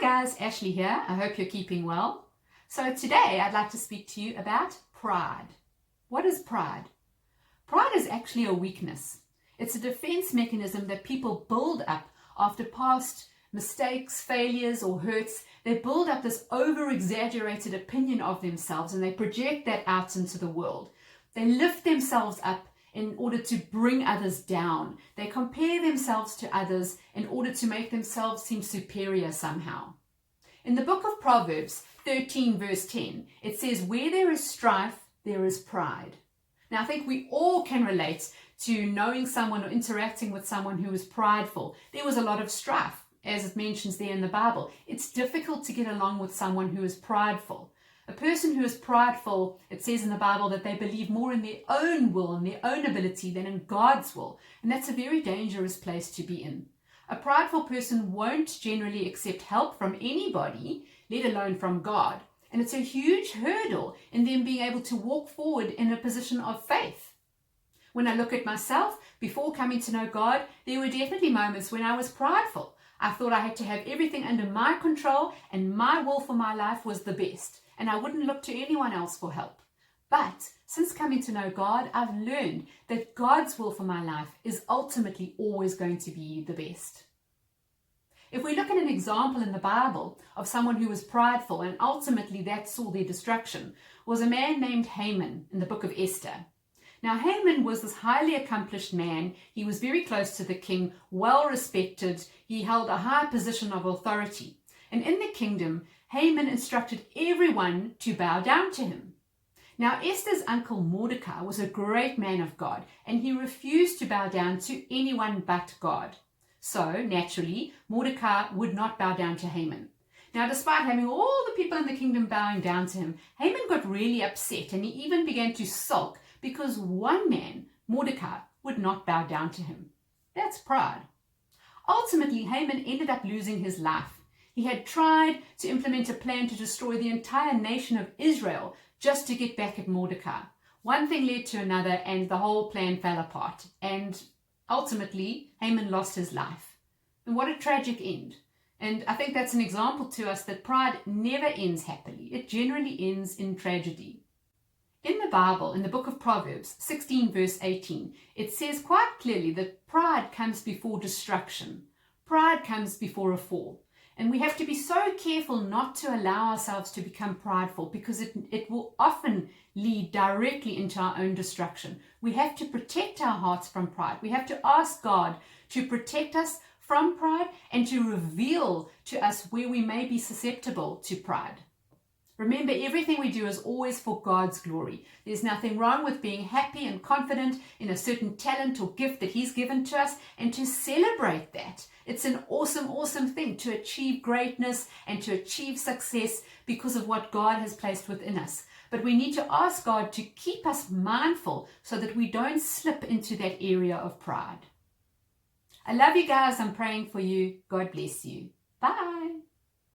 guys, Ashley here. I hope you're keeping well. So today I'd like to speak to you about pride. What is pride? Pride is actually a weakness. It's a defense mechanism that people build up after past mistakes, failures, or hurts. They build up this over-exaggerated opinion of themselves and they project that out into the world. They lift themselves up in order to bring others down. They compare themselves to others in order to make themselves seem superior somehow. In the book of Proverbs 13 verse 10, it says, "Where there is strife, there is pride." Now I think we all can relate to knowing someone or interacting with someone who is prideful. There was a lot of strife, as it mentions there in the Bible. It's difficult to get along with someone who is prideful. A person who is prideful, it says in the Bible that they believe more in their own will and their own ability than in God's will. And that's a very dangerous place to be in. A prideful person won't generally accept help from anybody, let alone from God. And it's a huge hurdle in them being able to walk forward in a position of faith. When I look at myself, before coming to know God, there were definitely moments when I was prideful. I thought I had to have everything under my control and my will for my life was the best. And I wouldn't look to anyone else for help. But since coming to know God, I've learned that God's will for my life is ultimately always going to be the best. If we look at an example in the Bible of someone who was prideful and ultimately that saw their destruction, was a man named Haman in the book of Esther. Now Haman was this highly accomplished man. He was very close to the king, well respected. He held a high position of authority. And in the kingdom, Haman instructed everyone to bow down to him. Now Esther's uncle Mordecai was a great man of God and he refused to bow down to anyone but God. So naturally, Mordecai would not bow down to Haman. Now despite having all the people in the kingdom bowing down to him, Haman got really upset and he even began to sulk because one man, Mordecai, would not bow down to him. That's pride. Ultimately, Haman ended up losing his life. He had tried to implement a plan to destroy the entire nation of Israel just to get back at Mordecai. One thing led to another and the whole plan fell apart. And ultimately, Haman lost his life. And what a tragic end. And I think that's an example to us that pride never ends happily. It generally ends in tragedy. In the Bible, in the book of Proverbs 16 verse 18, it says quite clearly that pride comes before destruction. Pride comes before a fall. And we have to be so careful not to allow ourselves to become prideful because it will often lead directly into our own destruction. We have to protect our hearts from pride. We have to ask God to protect us from pride and to reveal to us where we may be susceptible to pride. Remember, everything we do is always for God's glory. There's nothing wrong with being happy and confident in a certain talent or gift that He's given to us and to celebrate that. It's an awesome, awesome thing to achieve greatness and to achieve success because of what God has placed within us. But we need to ask God to keep us mindful so that we don't slip into that area of pride. I love you guys. I'm praying for you. God bless you. Bye.